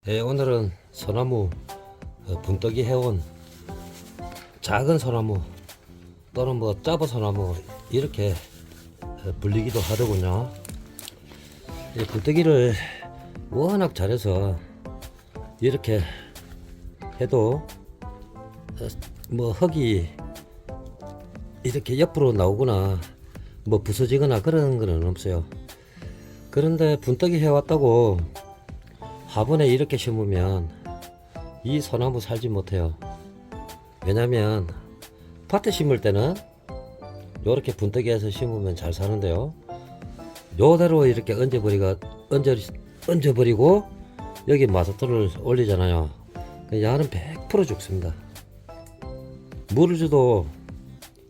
오늘은 소나무 분떡이 해온 작은 소나무 또는 뭐 짜부 소나무 이렇게 불리기도 하더군요. 이 분떡이를 워낙 잘해서 이렇게 해도 뭐 흙이 이렇게 옆으로 나오거나 뭐 부서지거나 그런 거는 없어요. 그런데 분떡이 해왔다고 화분에 이렇게 심으면 이 소나무 살지 못해요. 왜냐면 밭에 심을 때는 이렇게 분떡이해서 심으면 잘 사는데요, 요대로 이렇게 얹어버리고 여기 마사토를 올리잖아요. 야는 100% 죽습니다. 물을 줘도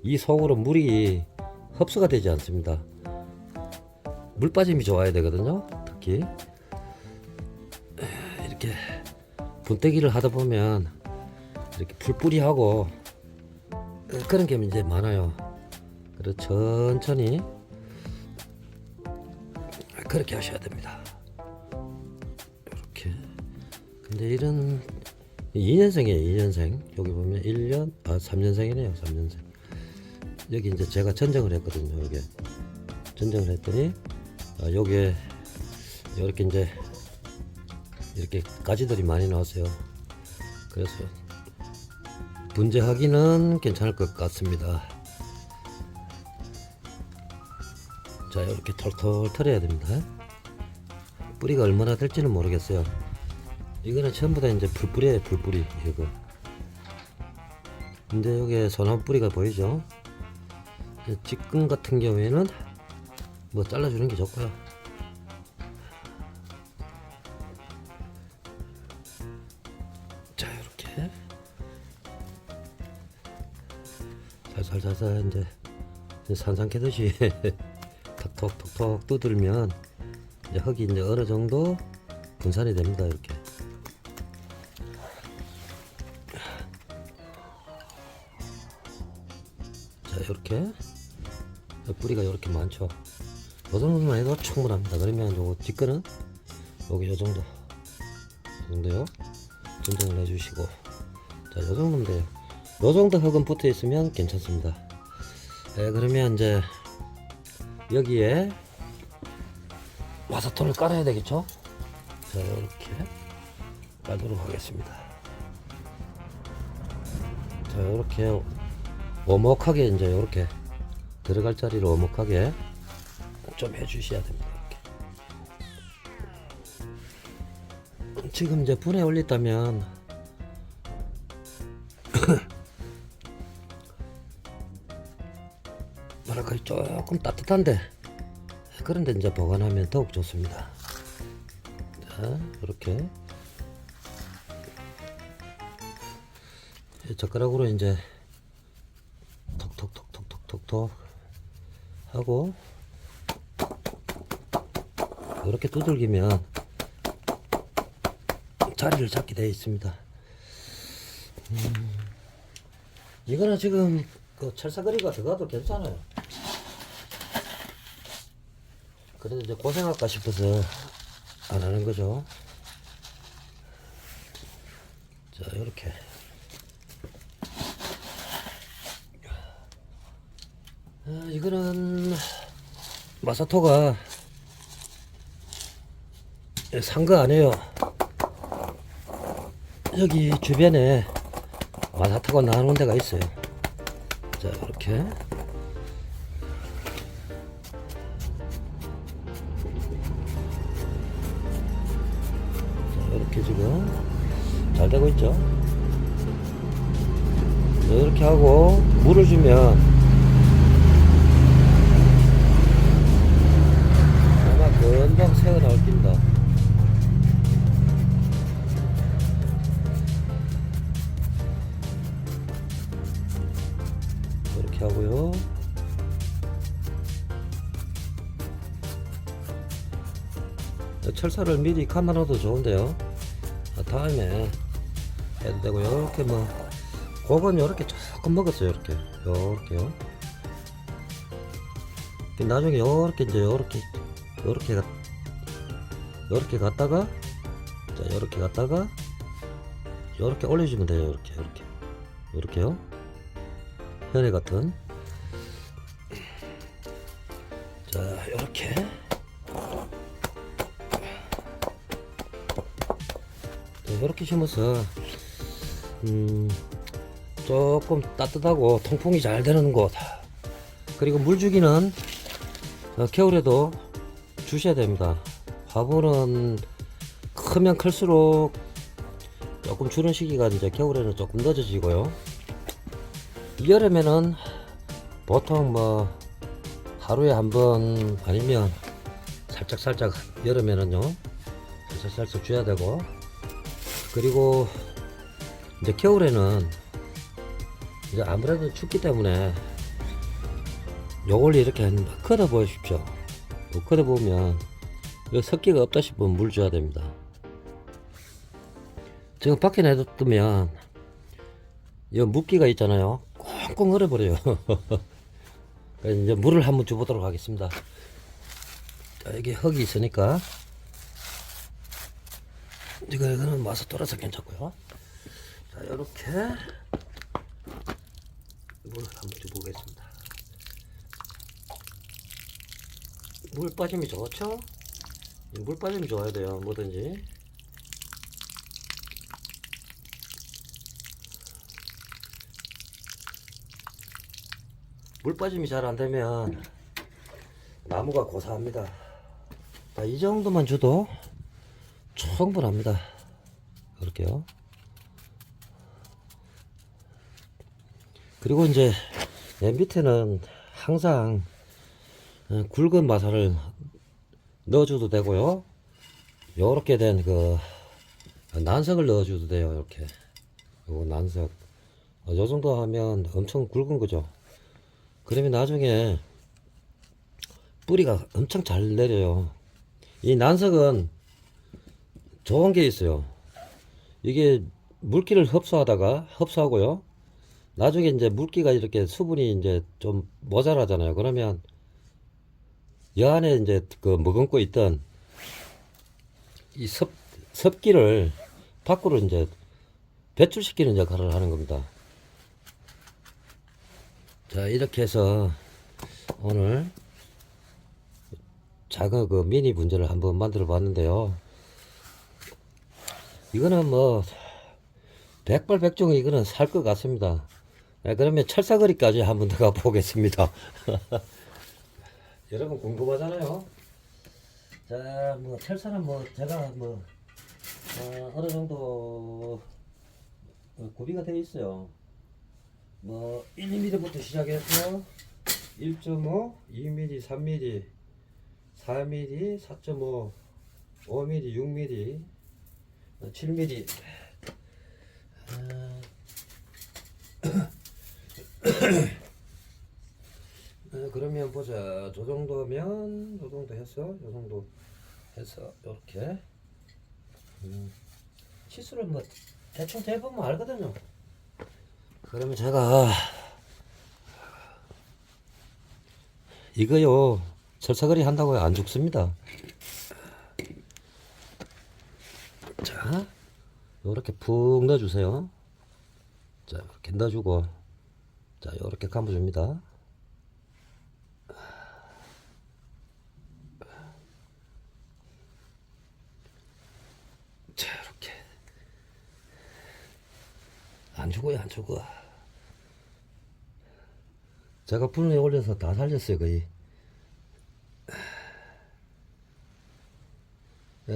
이 속으로 물이 흡수가 되지 않습니다. 물 빠짐이 좋아야 되거든요. 특히 이렇게 분떡이를 하다 보면 이렇게 풀뿌리하고 그런 게 이제 많아요. 그래서 천천히 그렇게 하셔야 됩니다. 이렇게. 근데 이런 2년생이에요. 2년생. 여기 보면 3년생이네요. 3년생. 여기 이제 제가 전정을 했거든요. 여기 전정을 했더니 여기에 이렇게 이제 이렇게 가지들이 많이 나왔어요. 그래서 분재하기는 괜찮을 것 같습니다. 자, 이렇게 털털 털어야 됩니다. 뿌리가 얼마나 될지는 모르겠어요. 이거는 전부 다 이제 풀뿌리예요. 풀뿌리. 이거. 근데 여기 소나무 뿌리가 보이죠? 지금 같은 경우에는 뭐 잘라주는 게 좋고요. 자, 이렇게 살살살살 이제 산산 캐듯이 톡톡톡톡 두들면 이제 흙이 이제 어느 정도 분산이 됩니다. 이렇게. 자, 이렇게 뿌리가 이렇게 많죠. 요 정도만 해도 충분합니다. 그러면 요거 뒷거는 여기 요 정도요. 전정을 해주시고, 자, 요 정도면 돼요. 요 정도 흙은 붙어 있으면 괜찮습니다. 그러면 이제 여기에 마사토를 깔아야 되겠죠. 자, 이렇게 깔도록 하겠습니다. 자, 이렇게 오목하게 이제 이렇게 들어갈 자리를 오목하게 좀 해주셔야 됩니다. 이렇게. 지금 이제 분에 올렸다면 뭐랄까 조금 따뜻한데, 그런데 이제 보관하면 더욱 좋습니다. 자, 이렇게 젓가락으로 이제 톡톡톡톡톡톡 하고 이렇게 두들기면 자리를 잡게 되어 있습니다. 이거는 지금 그 철사거리가 들어가도 괜찮아요. 그래도 이제 고생할까 싶어서 안 하는 거죠. 자, 이렇게. 이거는 마사토가 산 거 아니에요. 여기 주변에 마사토가 나오는 데가 있어요. 자, 이렇게. 자, 이렇게 지금 잘 되고 있죠. 자, 이렇게 하고 물을 주면 아마 금방 새어 나올 겁니다. 이렇게 하고요. 철사를 미리 감아놔도 좋은데요, 다음에 해도 되고요. 이렇게 뭐 고건 이렇게 조금 먹었어요. 이렇게요. 나중에 이렇게 이제 이렇게 갔다가 자, 이렇게 갖다가 이렇게 올려주면 돼요. 이렇게요. 현해 같은. 자, 이렇게. 이렇게 심어서 조금 따뜻하고 통풍이 잘 되는 곳, 그리고 물주기는 겨울에도 주셔야 됩니다. 화분은 크면 클수록 조금 주는 시기가 이제 겨울에는 조금 늦어지고요. 여름에는 보통 뭐 하루에 한 번 아니면 살짝 여름에는요 살짝 줘야 되고, 그리고 이제 겨울에는 이제 아무래도 춥기 때문에 요걸 이렇게 걷어 보십시오. 걷어 보면 습기가 없다 싶으면 물 줘야 됩니다. 지금 밖에 내뒀으면 이 물기가 있잖아요, 꽁꽁 얼어버려요. 그래서 이제 물을 한번 줘보도록 하겠습니다. 자, 여기 흙이 있으니까 이거는 마서 돌아서 괜찮고요. 자, 이렇게 물 한번 줘보겠습니다. 물 빠짐이 좋죠? 물 빠짐이 좋아야 돼요, 뭐든지. 물 빠짐이 잘 안되면 나무가 고사합니다. 자, 이 정도만 줘도 충분합니다. 그렇게요. 그리고 이제 맨 밑에는 항상 굵은 마사를 넣어줘도 되고요. 요렇게 된 그 난석을 넣어줘도 돼요. 이렇게 요 난석 요 정도 하면 엄청 굵은 거죠. 그러면 나중에 뿌리가 엄청 잘 내려요. 이 난석은 좋은 게 있어요. 이게 물기를 흡수하고요. 나중에 이제 물기가 이렇게 수분이 이제 좀 모자라잖아요. 그러면 이 안에 이제 그 머금고 있던 이 습기를 밖으로 이제 배출시키는 역할을 하는 겁니다. 자, 이렇게 해서 오늘 작은 그 미니 분재를 한번 만들어 봤는데요. 이거는 뭐 백발백중 이거는 살 것 같습니다. 그러면 철사거리까지 한번 들어가 보겠습니다. 여러분 궁금하잖아요. 자, 뭐 철사는 뭐 제가 뭐 어느 정도 구비가 되어 있어요. 뭐 1mm부터 시작해서 1.5, 2mm, 3mm, 4mm, 4.5, 5mm, 6mm, 7mm. 그러면 보자. 저 정도면 요 정도 해서 요 정도 해서 이렇게 치수를 뭐 대충 재보면 알거든요. 그러면 제가 이거요 철사거리 한다고 안 죽습니다. 자, 요렇게 푹 넣어주세요. 자, 이렇게 넣어주고, 자, 요렇게 감아줍니다. 자, 이렇게 안 죽어요, 안 죽어. 제가 불에 올려서 다 살렸어요, 거의.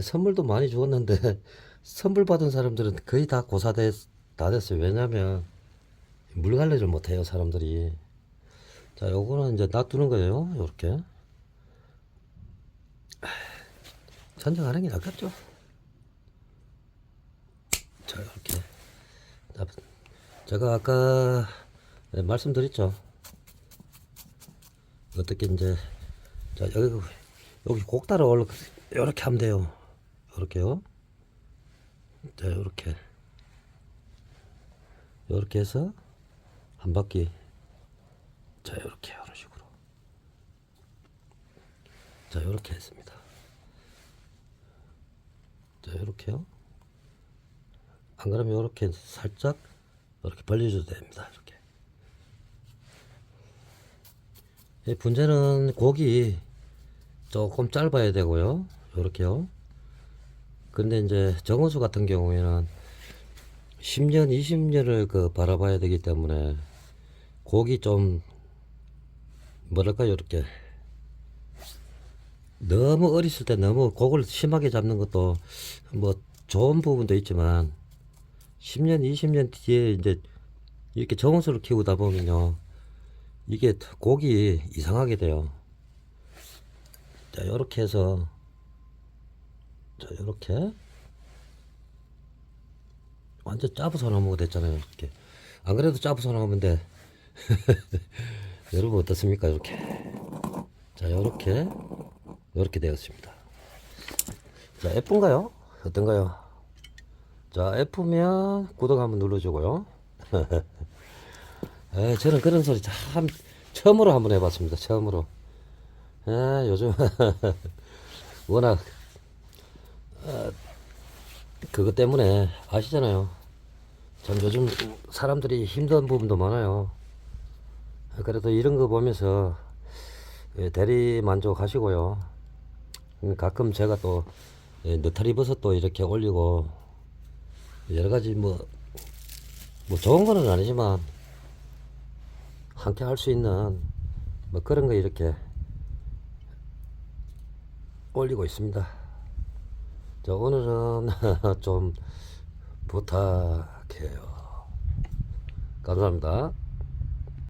선물도 많이 주었는데 선물 받은 사람들은 거의 다 다 됐어요. 왜냐면 물 관리를 못해요, 사람들이. 자, 요거는 이제 놔두는 거예요. 요렇게 선정하는 게 낫겠죠. 자, 이렇게 제가 아까 말씀드렸죠. 어떻게 이제, 자, 여기 곡 따라 올라 이렇게 하면 돼요. 이렇게요. 자, 이렇게 해서 한 바퀴. 자, 이렇게 이런 식으로. 자, 이렇게 했습니다. 자, 이렇게요. 안 그러면 이렇게 살짝 이렇게 벌려줘도 됩니다. 이렇게. 이 분재는 곡이 조금 짧아야 되고요. 이렇게요. 근데 이제 정원수 같은 경우에는 10년, 20년을 그 바라봐야 되기 때문에 곡이 좀 뭐랄까요, 이렇게 너무 어렸을 때 너무 곡을 심하게 잡는 것도 뭐 좋은 부분도 있지만 10년, 20년 뒤에 이제 이렇게 정원수를 키우다 보면요, 이게 곡이 이상하게 돼요. 자, 요렇게 해서, 자, 요렇게 완전 짜부소나무가 됐잖아요. 이렇게. 안 그래도 짜부소나무인데 여러분 어떻습니까? 이렇게. 자, 요렇게 되었습니다. 자, 예쁜가요? 어떤가요? 자, 예쁘면 구독 한번 눌러주고요. 저는 그런 소리 참 처음으로 한번 해봤습니다. 처음으로. 요즘 워낙 그것 때문에 아시잖아요. 참 요즘 사람들이 힘든 부분도 많아요. 그래도 이런 거 보면서 대리 만족하시고요. 가끔 제가 또 느타리 버섯도 이렇게 올리고 여러 가지 뭐 좋은 거는 아니지만 함께 할 수 있는 뭐 그런 거 이렇게 올리고 있습니다. 자, 오늘은 좀 부탁해요. 감사합니다.